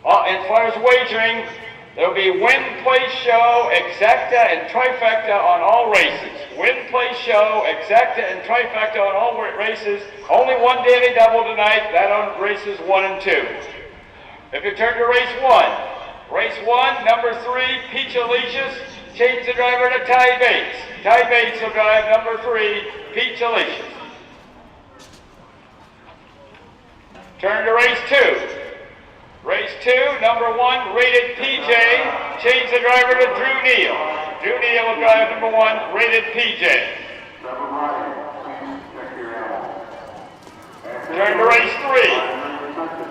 As far as wagering, there will be win, place, show, exacta, and trifecta on all races. Win, place, show, exacta, and trifecta on all races. Only one daily double tonight, that on races 1 and 2. If you turn to race 1, number 3, Peach Alicious, change the driver to Ty Bates. Ty Bates will drive number 3, Peach Alicious. Turn to race 2. Race 2, number 1, rated PJ, change the driver to Drew Neal. Drew Neal will drive number 1, rated PJ. Turn to race 3.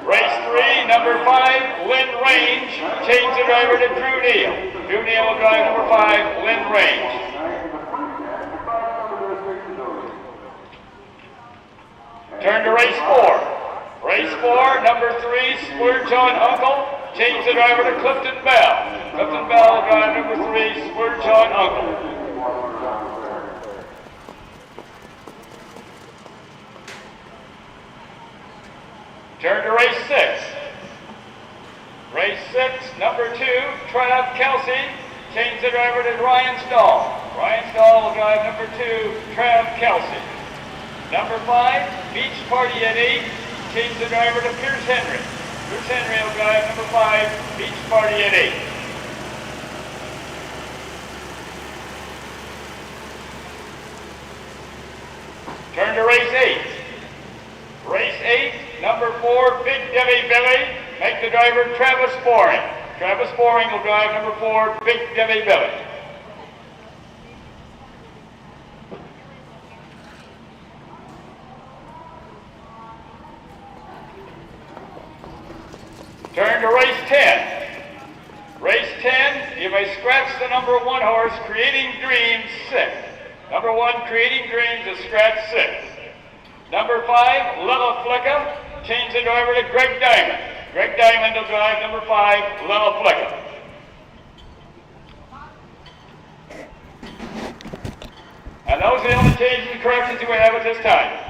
Race 3, number 5, Lynn Range, change the driver to Drew Neal. Drew Neal will drive number 5, Lynn Range. Turn to race 4. Race 4, number 3, Splurge on Uncle, change the driver to Clifton Bell. Clifton Bell will drive number 3, Splurge on Uncle. Turn to race 6. Race 6, number 2, Trav Kelsey, change the driver to Ryan Stahl. Ryan Stahl will drive number 2, Trav Kelsey. Number 5, Beach Party at 8, change the driver to Pierce Henry. Pierce Henry will drive number 5, Beach Party at 8. Turn to race 8. Race 8, number 4, Big Debbie Billy, make the driver Travis Boring. Travis Boring will drive number 4, Big Debbie Billy. Turn to race 10. Race 10, you may scratch the number 1 horse, Creating Dreams, 6. Number 1, Creating Dreams is scratch 6. Number 5, Little Flicka, change the driver to Greg Diamond. Greg Diamond will drive number 5, Little Flicka. And those are the only changes and corrections we have at this time.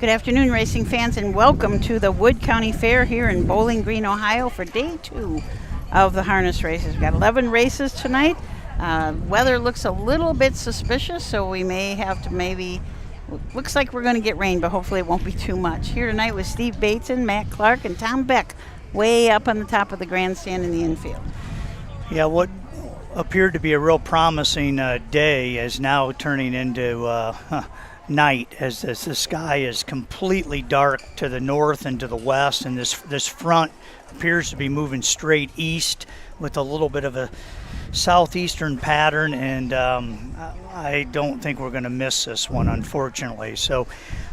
Good afternoon, racing fans, and welcome to the Wood County Fair here in Bowling Green, Ohio for day 2 of the harness races. We've got 11 races tonight. Weather looks a little bit suspicious, so we may have to looks like we're going to get rain, but hopefully it won't be too much. Here tonight with Steve Bateson, Matt Clark, and Tom Beck way up on the top of the grandstand in the infield. Yeah, what appeared to be a real promising day is now turning into night as the sky is completely dark to the north and to the west, and this front appears to be moving straight east with a little bit of a southeastern pattern, and I don't think we're going to miss this one, unfortunately. So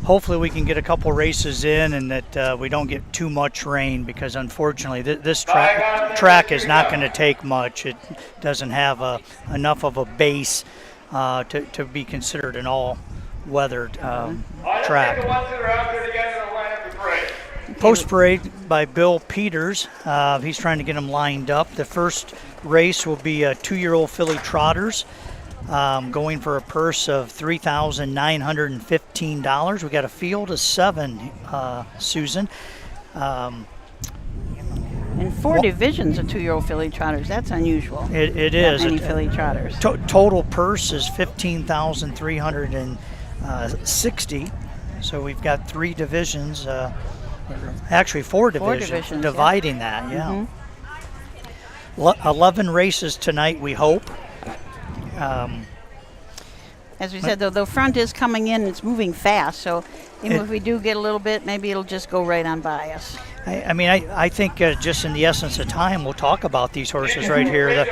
hopefully we can get a couple races in and that we don't get too much rain, because unfortunately this track is not going to take much. It doesn't have enough of a base to be considered an all-weather track. Post parade by Bill Peters. He's trying to get them lined up. The first race will be 2-year-old filly trotters, going for a purse of $3,915. We got a field of 7, Susan. And 4 divisions of 2-year-old filly trotters. That's unusual. It is. That many filly trotters. Total purse is $15,360. So we've got 3 divisions. Actually, 4 divisions dividing that, yeah. Mm-hmm. 11 races tonight, we hope. As we said, though, the front is coming in, it's moving fast, so even if we do get a little bit, maybe it'll just go right on by us. I think just in the essence of time, we'll talk about these horses right here.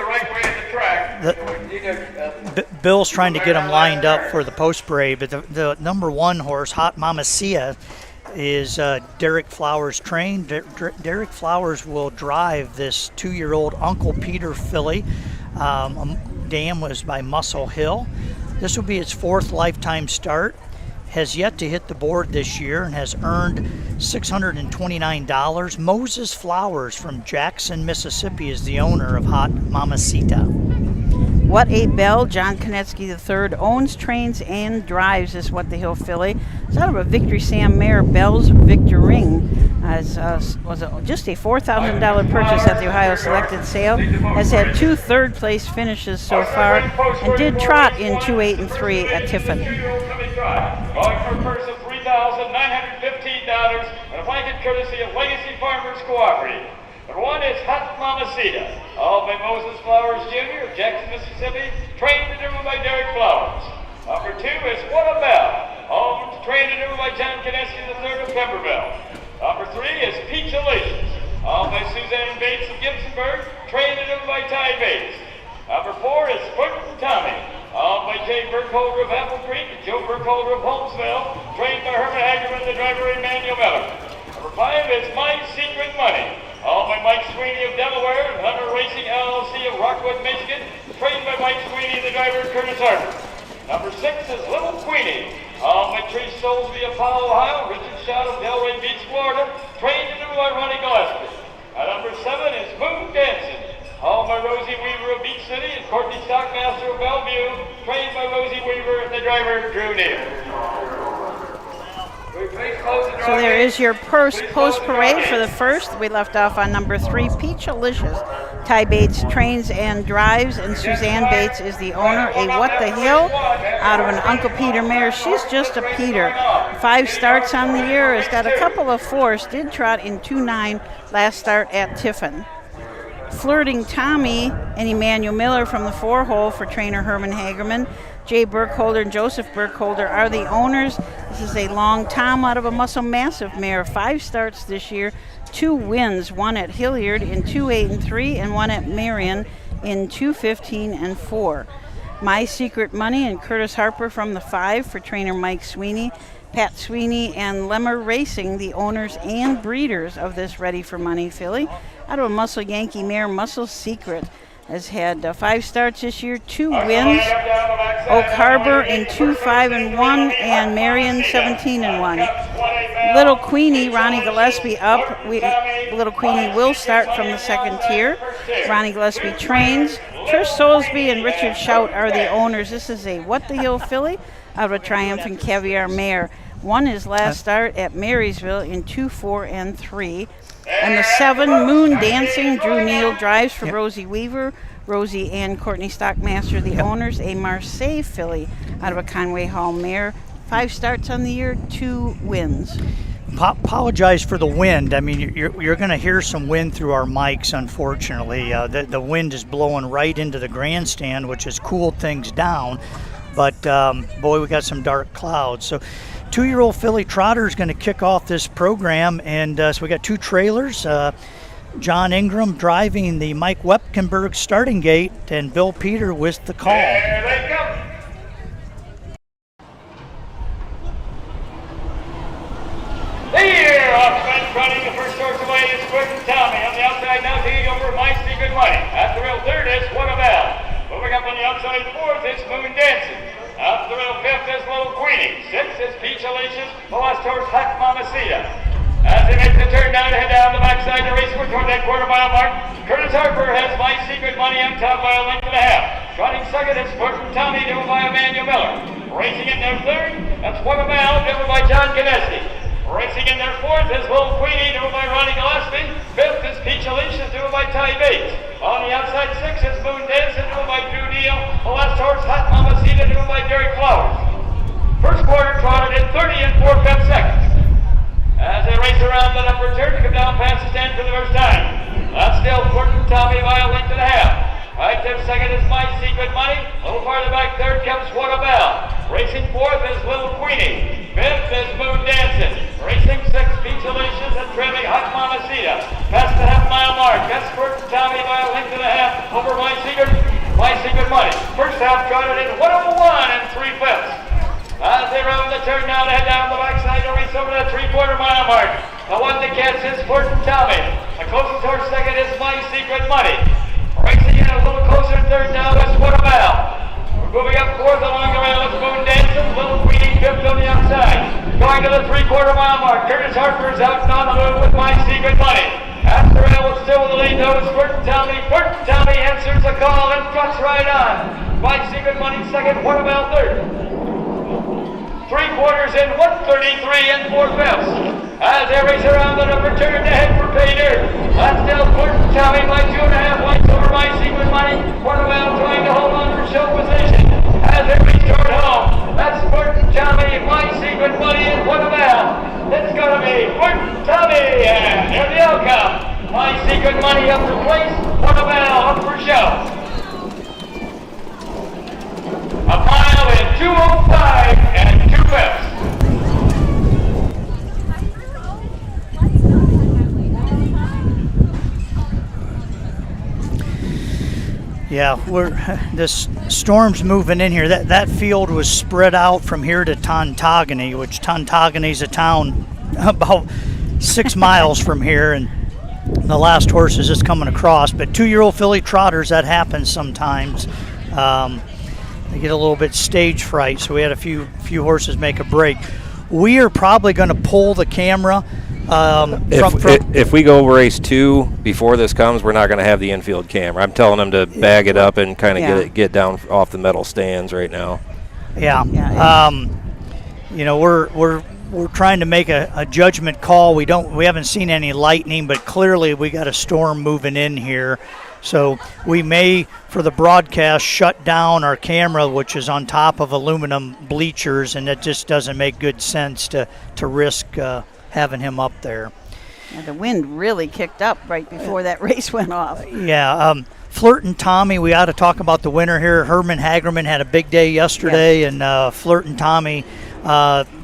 Bill's trying to get them lined up for the post parade, but the number 1 horse, Hot Mama Sia, is Derek Flowers trained. Derek Flowers will drive this 2-year-old Uncle Peter filly. Dam was by Muscle Hill. This will be its 4th lifetime start. Has yet to hit the board this year and has earned $629. Moses Flowers from Jackson, Mississippi is the owner of Hot Mamacita. What a Bell. John Konetsky III owns, trains, and drives this What the Hill filly. It's out of a Victory Sam mare, Bell's Victoring. Was just a $4,000 purchase at the Ohio Selected Sale. Has had 2 third-place finishes so far and did trot in 2, 8, and 3 at Tiffin. Going for a purse of $3,915 and a blanket courtesy of Legacy Farmers Cooperative. Number 1 is Hot Mamacita, owned by Moses Flowers Jr. of Jackson, Mississippi, trained and driven by Derek Flowers. Number 2 is What a Bell, owned, trained and driven by John Konetsky III of Pemberville. Number 3 is Peach Alicious, owned by Suzanne Bates of Gibsonburg, trained and driven by Ty Bates. Number 4 is Squirtin' Tommy, owned by Jay Burkholder of Apple Creek and Joe Burkholder of Holmesville, trained by Herman Hagerman, the driver, Emmanuel Miller. Number 5 is My Secret Money, owned by Mike Sweeney of Delaware and Hunter Racing LLC of Rockwood, Michigan, trained by Mike Sweeney, the driver, Curtis Harper. Number 6 is Little Queenie, owned by Trish Soulsby of Powell, Ohio, Richard Schott of Delray Beach, Florida, trained and driven by Ronnie Gillespie. Number 7 is Moon Dancing, owned by Rosie Weaver of Beach City and Courtney Stockmaster of Bellevue, trained by Rosie Weaver and the driver, Drew Neal. So there is your post parade for the first. We left off on number 3, Peach Alicious. Ty Bates trains and drives, and Suzanne Bates is the owner. A What the Hill out of an Uncle Peter mare. She's just a Peter. 5 starts on the year. Has got a couple of 4s. Did trot in 2-9 last start at Tiffin. Flirting Tommy and Emmanuel Miller from the 4-hole for trainer Herman Hagerman. Jay Burkholder and Joseph Burkholder are the owners. This is a Long Tom out of a Muscle Massive mare. 5 starts this year, 2 wins, 1 at Hilliard in 2, 8, and 3, and 1 at Marion in 2, 15, and 4. My Secret Money and Curtis Harper from the 5 for trainer Mike Sweeney. Pat Sweeney and Lemmer Racing, the owners and breeders of this Ready for Money filly. Out of a Muscle Yankee mare, Muscle Secret has had 5 starts this year, 2 wins. Oak Harbor in 2, 5, and 1, and Marion 17 and 1. Little Queenie, Ronnie Gillespie up. Little Queenie will start from the 2nd tier. Ronnie Gillespie trains. Trish Soulsby and Richard Shout are the owners. This is a What the Hill filly out of a Triumphant Caviar mare. Won his last start at Marysville in 2, 4, and 3. And the 7, Moon Dancing, Drew Neal drives for Rosie Weaver. Rosie and Courtney Stockmaster, the owners. A Marseille filly out of a Conway Hall mare. 5 starts on the year, 2 wins. Apologize for the wind. I mean, you're going to hear some wind through our mics, unfortunately. The wind is blowing right into the grandstand, which has cooled things down. But, boy, we got some dark clouds. So 2-year-old filly trotter is going to kick off this program. And so we got 2 trailers. John Ingram driving the Mike Wepkenberg starting gate, and Bill Peter with the call. There they come. Here, off fence running the first horse away is Quentin Tommy. On the outside now, taking over My Secret Money. At the rail third is What a Bell. Moving up on the outside fourth is Moon Dancing. Up the rail fifth is Little Queenie. Sixth is Peach Alicious. The last horse, Hot Mamacita. As they make the turn now to head down the backside to race toward that quarter-mile mark, Curtis Harper has My Secret Money on top by a length and a half. Trotting second is Quentin Tommy, driven by Emmanuel Miller. Racing in their third, that's What a Bell, driven by John Kineski. Racing in their fourth is Little Queenie, driven by Ronnie Gillespie. Fifth is Peach Alicious, driven by Ty Bates. On the outside six is Moon Dancing, driven by Drew Neal. The last horse, Hot Mamacita, driven by Derek Flowers. First quarter trotted in 30 and 4/5 seconds. As they race around the number turn to come down past the stand for the first time. That's still Quentin Tommy by a length and a half. Right there second is My Secret Money. A little farther back third comes What a Bell. Racing fourth is Little Queenie. Fifth is Moon Dancing. Racing sixth, Peach Alicious, and trailing Hot Mamacita. Past the half-mile mark. That's Quentin Tommy by a length and a half over My Secret Money. First half trotted in 101 and 3/5. As they round the turn now to head down the backside to race over that 3/4 mile mark. The one that gets is Quentin Tommy. The closest horse second is My Secret Money. Racing in a little closer third now is What a Bell. We're moving up fourth along the rail is Moon Dancing. Little Queenie fifth on the outside. Going to the 3/4 mile mark. Curtis Harper is out and on the move with My Secret Money. At the rail with still with the lead though is Quentin Tommy. Quentin Tommy answers the call and trucks right on. My Secret Money second, What a Bell third. 3/4 in 133 and 4/5. As they race around the number turn to head for pay dirt. That's still Quentin Tommy by 2.5 lengths over My Secret Money. What a Bell trying to hold on for show position. As they race toward home. That's Quentin Tommy, My Secret Money, and What a Bell. It's gonna be Quentin Tommy, and here the outcome. My Secret Money up to place. What a Bell up for show. A mile in 2:05 and 2/5. Yeah, this storm's moving in here. That field was spread out from here to Tontogany, which Tontogany's a town about 6 miles from here, and the last horse is just coming across. But 2-year-old filly trotters, that happens sometimes. They get a little bit stage fright, so we had a few horses make a break. We are probably going to pull the camera. If we go race 2 before this comes, we're not going to have the infield camera. I'm telling them to bag it up and kind of get down off the metal stands right now. Yeah. You know, we're trying to make a judgment call. We haven't seen any lightning, but clearly we got a storm moving in here. So we may, for the broadcast, shut down our camera, which is on top of aluminum bleachers, and it just doesn't make good sense to risk having him up there. Yeah, the wind really kicked up right before that race went off. Yeah, Flirt and Tommy, we ought to talk about the winner here. Herman Hagerman had a big day yesterday, and Flirt and Tommy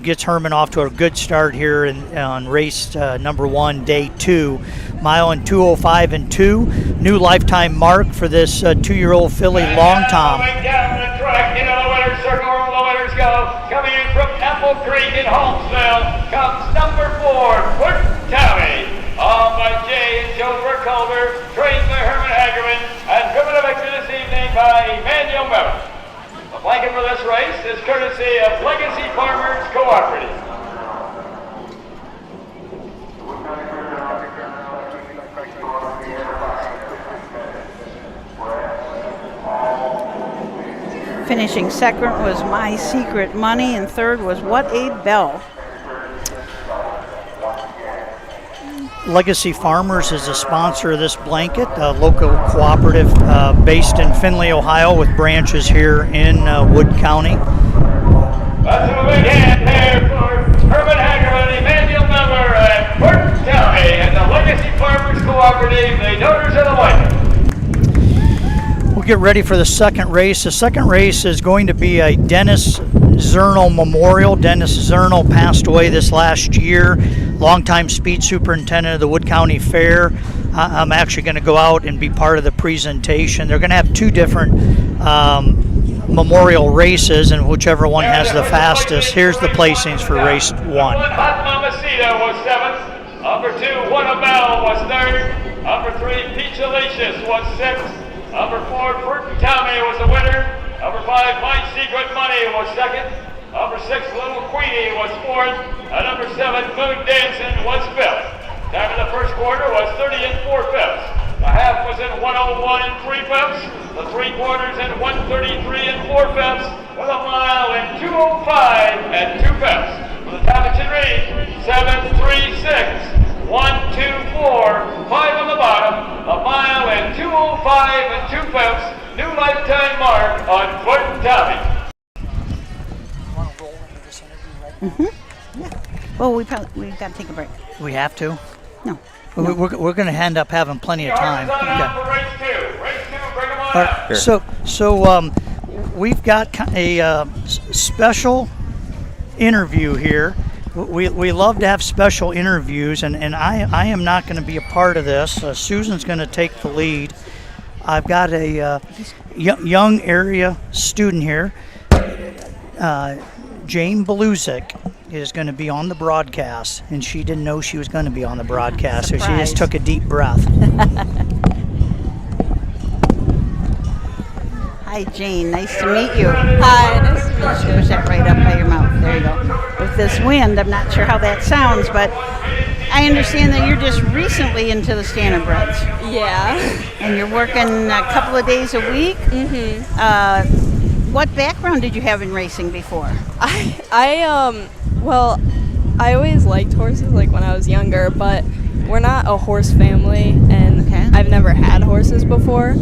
gets Herman off to a good start here on race number 1, day 2. Mile in 2:05 and 2. New lifetime mark for this 2-year-old filly, Long Tom. Going down the track into the winner's circle where the winners go. Coming in from Apple Creek in Holmesville comes number 4, Quentin Tommy. Owned by Jay and Joe Burkholder, trained by Herman Hagerman, and driven to victory this evening by Emmanuel Miller. The blanket for this race is courtesy of Legacy Farmers Cooperative. Finishing second was My Secret Money, and third was What a Bell. Legacy Farmers is a sponsor of this blanket, a local cooperative based in Findlay, Ohio, with branches here in Wood County. That's a big hand there for Herman Hager, the manual member at Burton County, and the Legacy Farmers Cooperative, the donors of the blanket. We'll get ready for the second race. The second race is going to be a Dennis Zernal Memorial. Dennis Zernal passed away this last year, longtime speed superintendent of the Wood County Fair. I'm actually going to go out and be part of the presentation. They're going to have two different memorial races, and whichever one has the fastest. Here's the placings for race 1. Hot Mamacita was 7th. Number 2, What a Bell was 3rd. Number 3, Peach Alicious was 6th. Number 4, Burton County was the winner. Number 5, My Secret Money was 2nd. Number 6, Little Queenie was 4th. And number 7, Moon Dancing was 5th. Time of the first quarter was 30 4/5. The half was in 101 3/5. The 3 quarters in 133 4/5. With a mile in 205 2/5. For the Thompson read 736 124 5 on the bottom. A mile in 205 2/5. New lifetime mark on Burton County. Want to roll into this interview right now? Mm-hmm. Yeah. Well, we've got to take a break. We have to? No. We're going to end up having plenty of time. For race 2. Race 2, bring them on up. So we've got a special interview here. We love to have special interviews, and I am not going to be a part of this. Susan's going to take the lead. I've got a young area student here. Jane Beluzik is going to be on the broadcast, and she didn't know she was going to be on the broadcast, so she just took a deep breath. Hi, Jane. Nice to meet you. Hi, nice to meet you. Push that right up by your mouth. There you go. With this wind, I'm not sure how that sounds, but I understand that you're just recently into the standardbreds. Yeah. And you're working a couple of days a week. Mm-hmm. What background did you have in racing before? Well, I always liked horses, like when I was younger, but we're not a horse family, and Okay. I've never had horses before.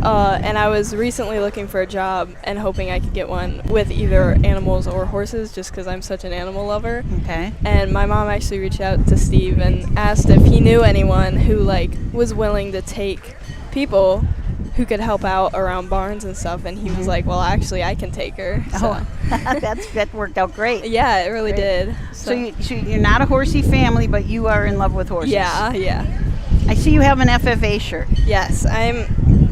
And I was recently looking for a job and hoping I could get one with either animals or horses, just because I'm such an animal lover. Okay. And my mom actually reached out to Steve and asked if he knew anyone who was willing to take people who could help out around barns and stuff, and he was like, well, actually, I can take her. So. Oh, that worked out great. Yeah, it really did. So you're not a horsey family, but you are in love with horses. Yeah. I see you have an FFA shirt. Yes, I'm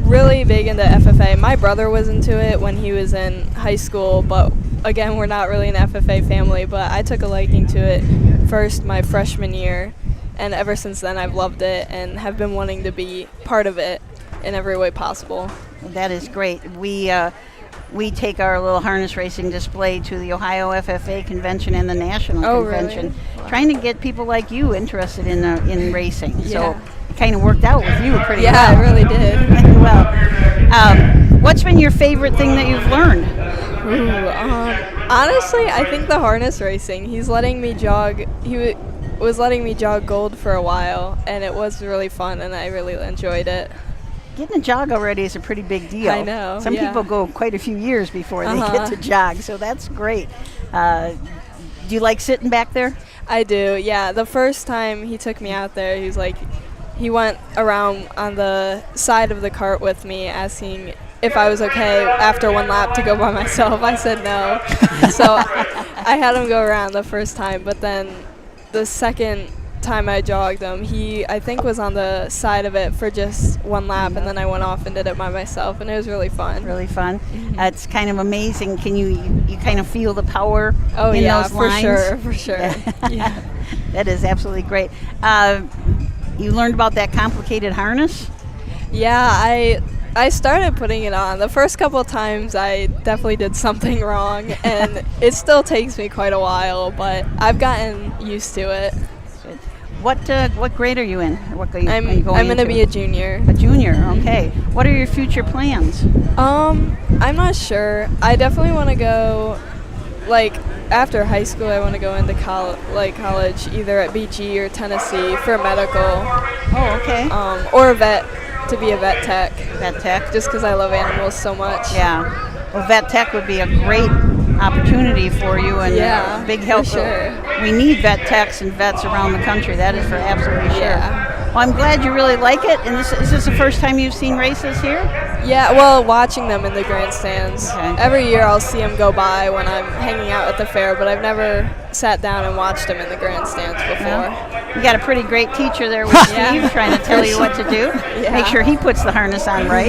really big into FFA. My brother was into it when he was in high school, but again, we're not really an FFA family, but I took a liking to it first my freshman year, and ever since then I've loved it and have been wanting to be part of it in every way possible. That is great. We take our little harness racing display to the Ohio FFA convention and the national convention, really? Wow. trying to get people like you interested in racing. Yeah. So it kind of worked out with you pretty well. Yeah, it really did. Well, what's been your favorite thing that you've learned? Honestly, I think the harness racing. He's letting me jog. He was letting me jog gold for a while, and it was really fun, and I really enjoyed it. Getting a jog already is a pretty big deal. I know, Some yeah. people go quite a few years before they get to jog, so that's great. Do you like sitting back there? I do, yeah. The first time he took me out there, he went around on the side of the cart with me asking if I was okay after one lap to go by myself. I said no. So I had him go around the first time, but then the second time I jogged him, he I think was on the side of it for just one lap, and then I went off and did it by myself, and it was really fun. Really fun. It's kind of amazing. Can you kind of feel the power in those lines? For sure. Yeah. That is absolutely great. You learned about that complicated harness? Yeah, I started putting it on. The first couple of times I definitely did something wrong, and it still takes me quite a while, but I've gotten used to it. What grade are you in? What are you I'm going to be a junior. A junior, okay. What are your future plans? I'm not sure. I definitely want to go, like, after high school, I want to go into college, either at BG or Tennessee for medical, Oh, okay. or a vet, to be a vet tech. Vet tech. Just because I love animals so much. Yeah. Well, vet tech would be a great opportunity for you and Yeah, a big help. for sure. We need vet techs and vets around the country. That is for absolutely sure. Yeah. Well, I'm glad you really like it. And is this the first time you've seen races here? Yeah, well, watching them in the grandstands. Okay. Every year I'll see them go by when I'm hanging out at the fair, but I've never sat down and watched them in the grandstands before. Well, you got a pretty great teacher there with Yeah. Steve trying to tell you what to do. Yeah. Make sure he puts the harness on right?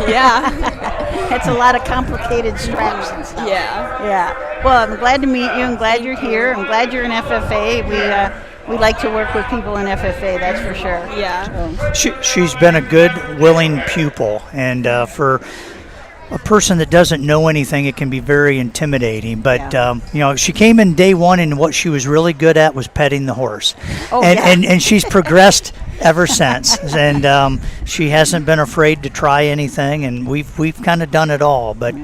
Yeah. It's a lot of complicated straps and stuff. Yeah. Yeah. Well, I'm glad to meet you. I'm glad you're here. I'm glad you're in FFA. We like to work with people in FFA, that's for sure. Yeah. She's been a good, willing pupil, and for a person that doesn't know anything, it can be very intimidating. But she came in day one, and what she was really good at was petting the horse, and she's progressed ever since. And she hasn't been afraid to try anything, and we've kind of done it all. But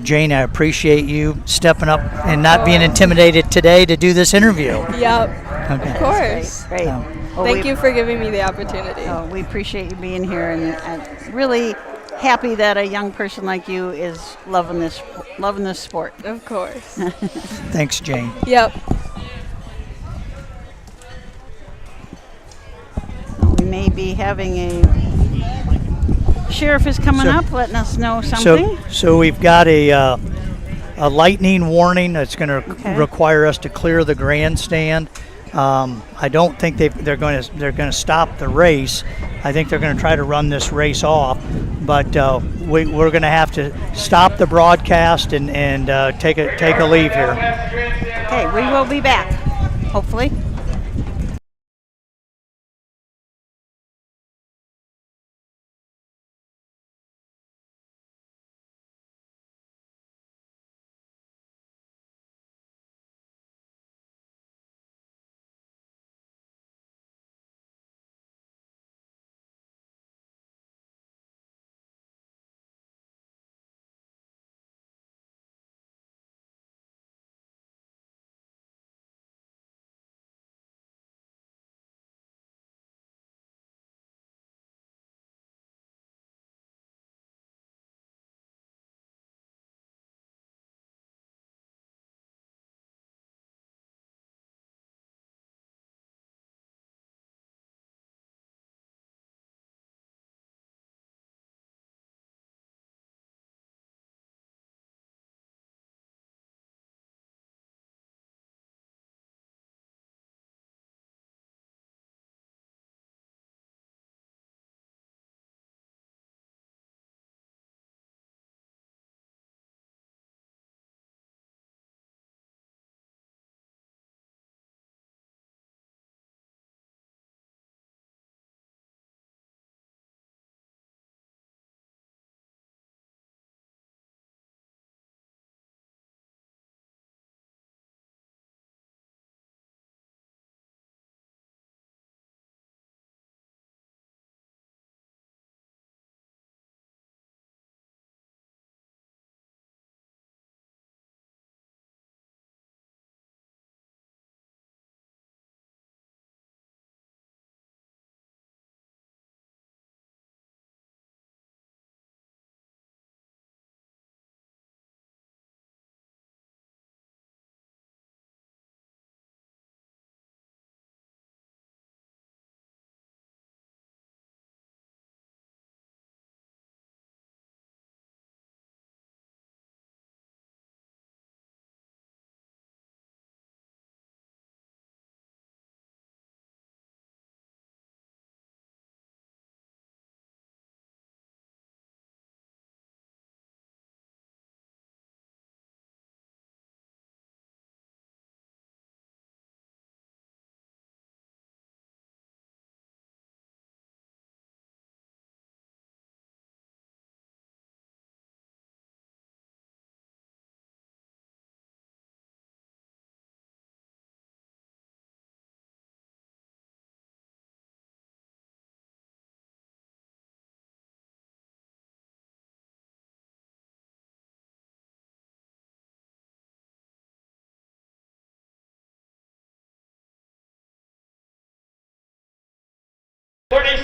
Jane, I appreciate you stepping up and not being intimidated today to do this interview. Yep. Okay. Of course. Great. Well, Thank you for giving me the opportunity. We appreciate you being here, and I'm really happy that a young person like you is loving this sport. Of course. Thanks, Jane. Yep. We may be having a sheriff is coming up, letting us know something. So we've got a lightning warning that's going to require us to clear the grandstand. I don't think they're going to stop the race. I think they're going to try to run this race off, but we're going to have to stop the broadcast and take a leave here. Okay, we will be back, hopefully.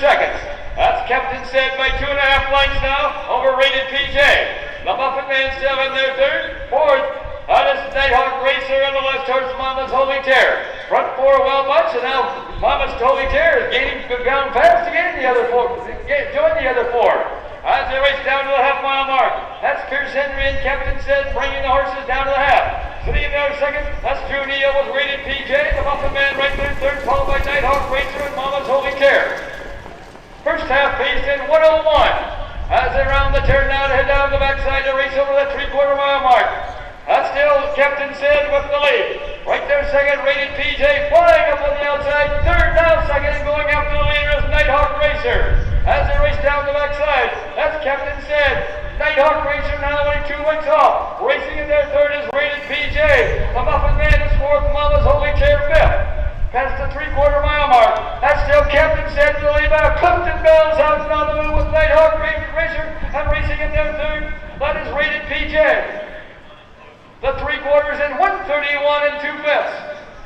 seconds. That's Captain Said by 2.5 lengths now over Rated PJ. The Muffin Man still in their third. Fourth, that is Nighthawk Racer on the left horse, Mama's Holy Terror. Front four well much, and now Mama's Holy Terror is gaining ground fast to gain the other four. Join the other four. As they race down to the half-mile mark, that's Pierce Henry and Captain Said bringing the horses down to the half. Sitting in there second, that's Drew Neal with Rated PJ. The Muffin Man right there third, followed by Nighthawk Racer and Mama's Holy Terror. First half paced in 1:01. As they round the turn now to head down the backside to race over that 3/4 mile mark. That's still Captain Sid with the lead. Right there second, Rated PJ flying up on the outside. Third now second and going after the leader is Nighthawk Racer. As they race down the backside, that's Captain Sid. Nighthawk Racer now only 2 lengths off. Racing in their third is Rated PJ. The Muffin Man is fourth, Mama's Holy Chair fifth. Past the 3/4 mile mark. That's still Captain Said to the lead by Clifton Bell's out and on the move with Nighthawk Racer and racing in their third. That is Rated PJ. The 3/4 in 1:31 and 2/5.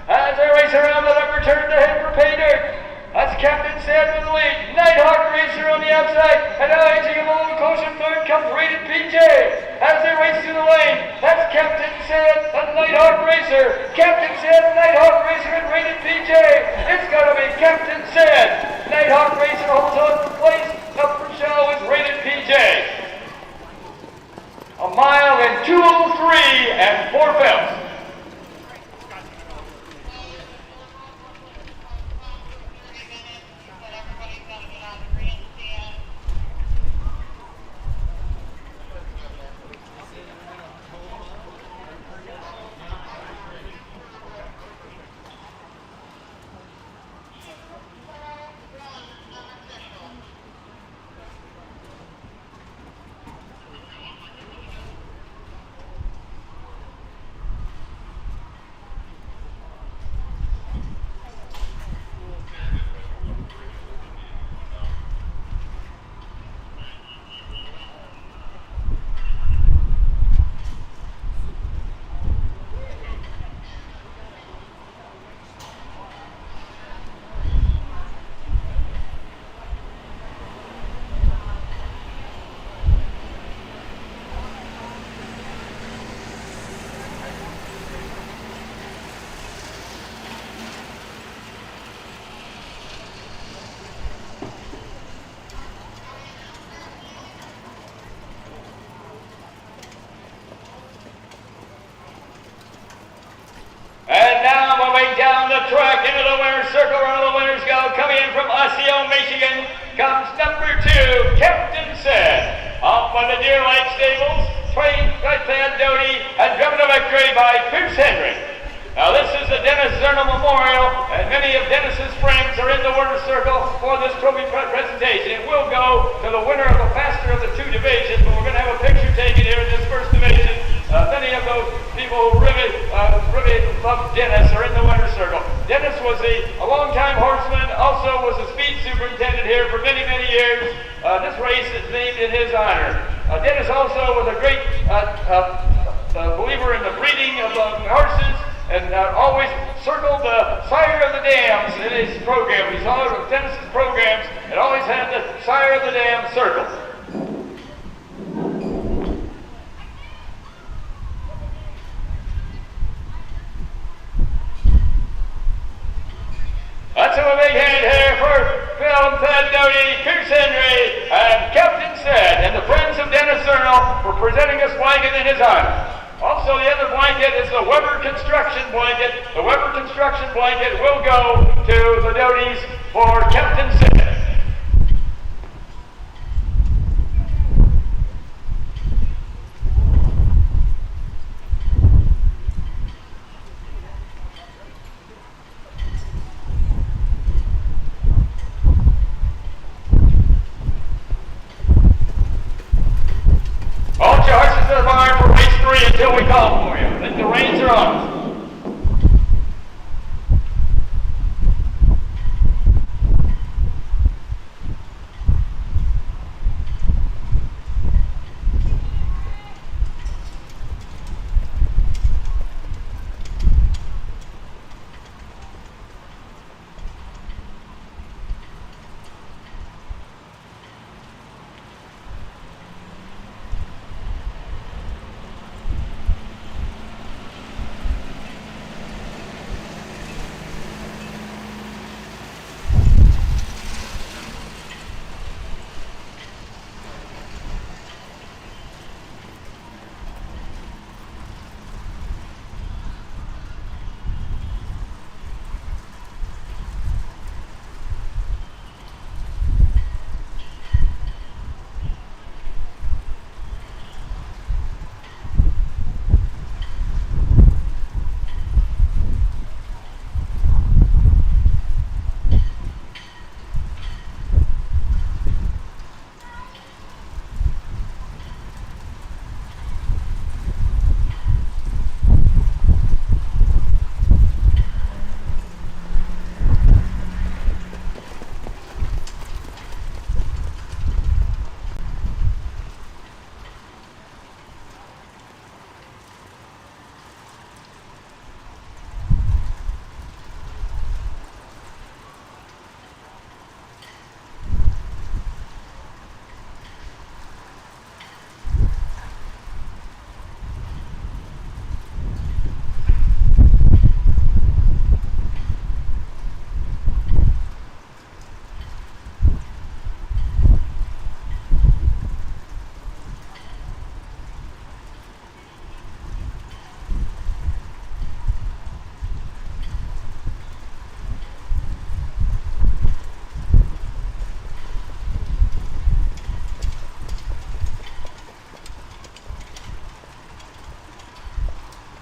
As they race around the upper turn to head for pay dirt. That's Captain Said with the lead. Nighthawk Racer on the outside. And now edging him a little closer. Third comes Rated PJ. As they race through the lane, that's Captain Said and Nighthawk Racer. Captain Said and Nighthawk Racer and Rated PJ. It's got to be Captain Said. Nighthawk Racer holds on for place. Up for show is Rated PJ. 1 mile in 2:03 and 4/5. And now moving down the track into the winner's circle where the winners go. Coming in from Osseo, Michigan, comes number 2, Captain Said. Off by the Deer Lake Stables, trained by Thad Doty and driven to victory by Pierce Henry. Now this is the Dennis Zerno Memorial, and many of Dennis's friends are in the winner's circle for this trophy presentation. It will go to the winner of the faster of the 2 divisions, but we're going to have a picture taken here in this first division. Many of those people who really love Dennis are in the winner's circle. Dennis was a long-time horseman, also was a speed superintendent here for many, many years. This race is named in his honor. Dennis also was a great believer in the breeding of horses, and always circled the sire of the dams in his program. He's always with Dennis's programs and always had the sire of the dam circled. Let's have a big hand here for Phil and Thad Doty, Pierce Henry, and Captain Said, and the friends of Dennis Zerno for presenting this blanket in his honor. Also, the other blanket is the Weber Construction blanket. The Weber Construction blanket will go to the Dotys for Captain Said. Hold your horses to the barn for race 3 until we call for you. I think the reins are on.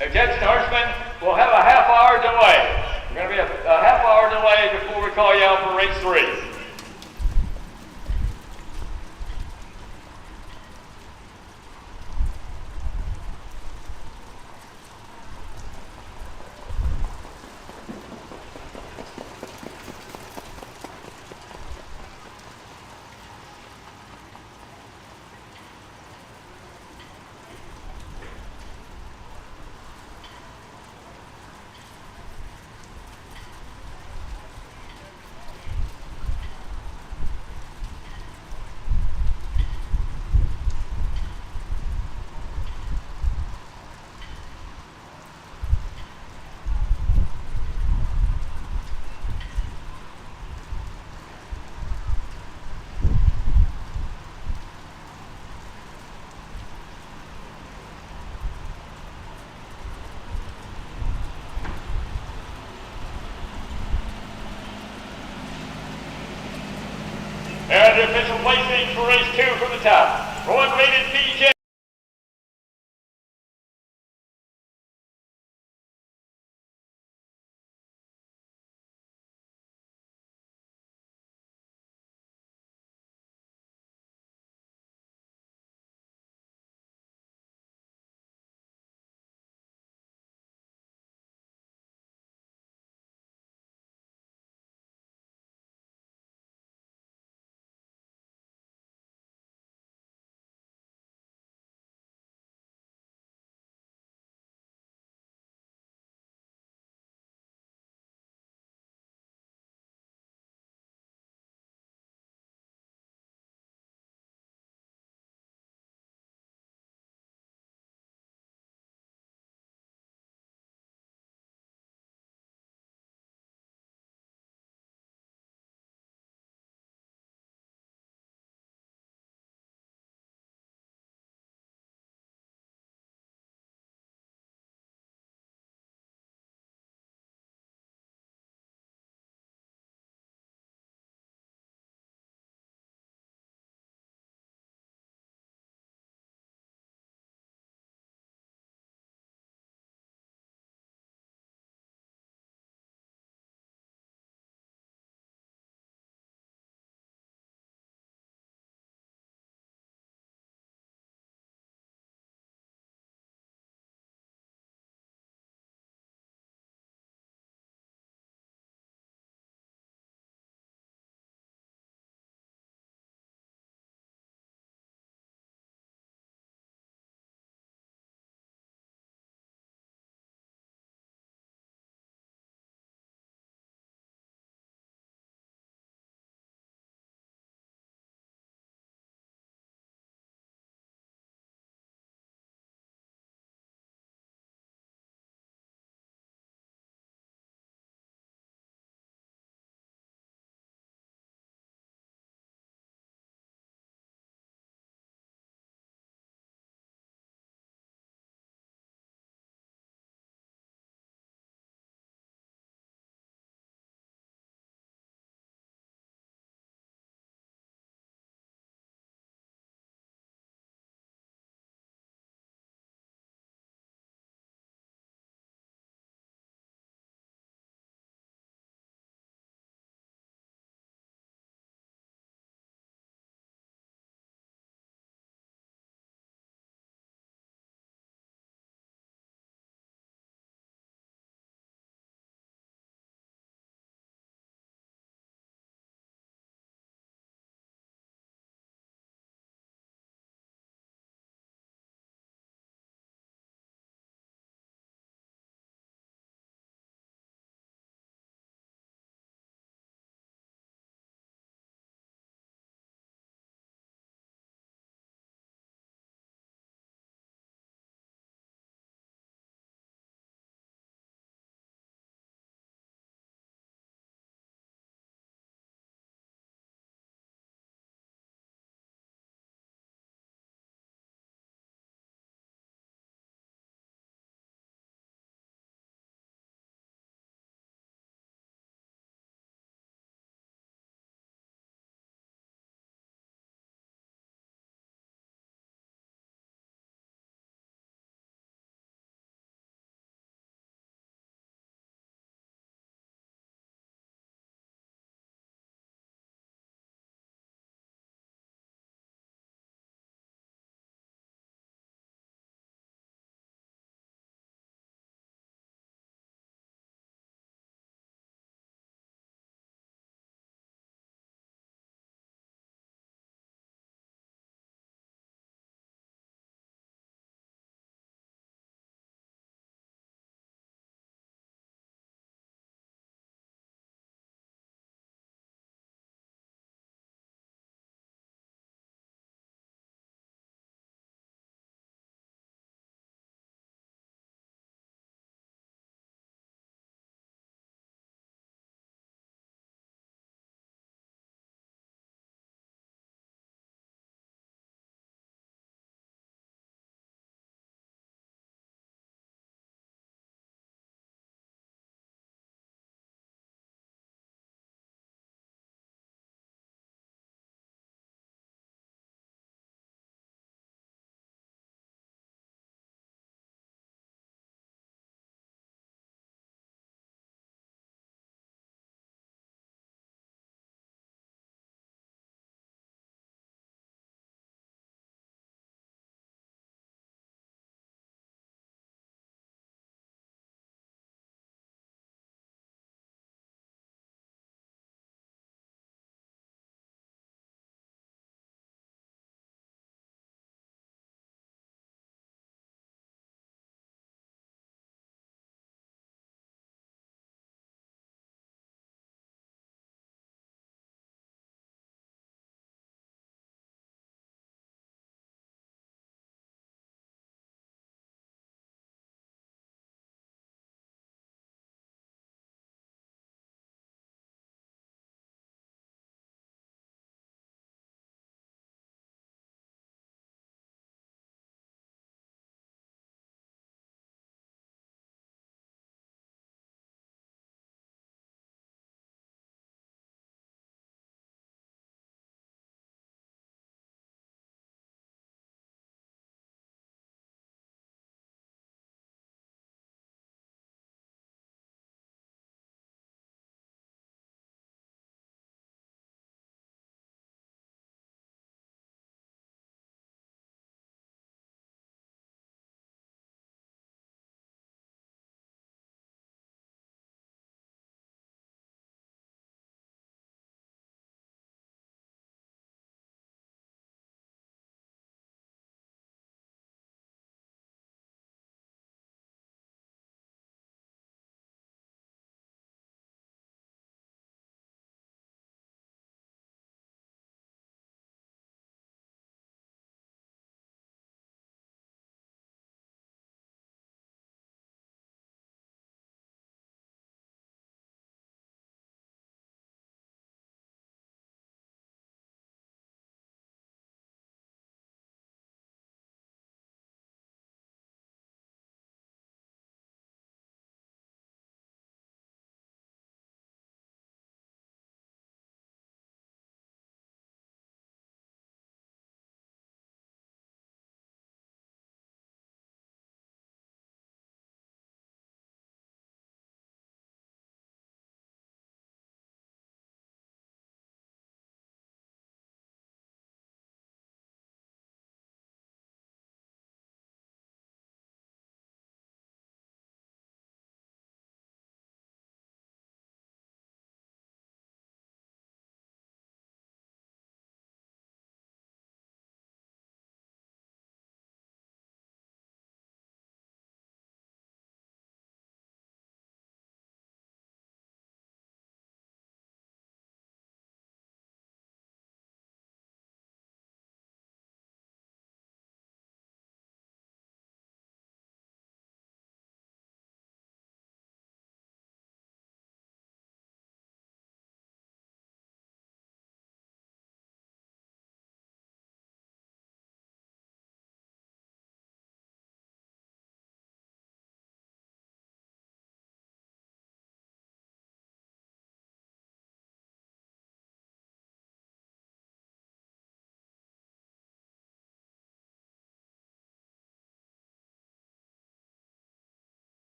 Attention horsemen, we'll have a half-hour delay. We're going to be a half-hour delay before we call you out for race 3. And the official placing for race 2 from the top. Rowan rated PJ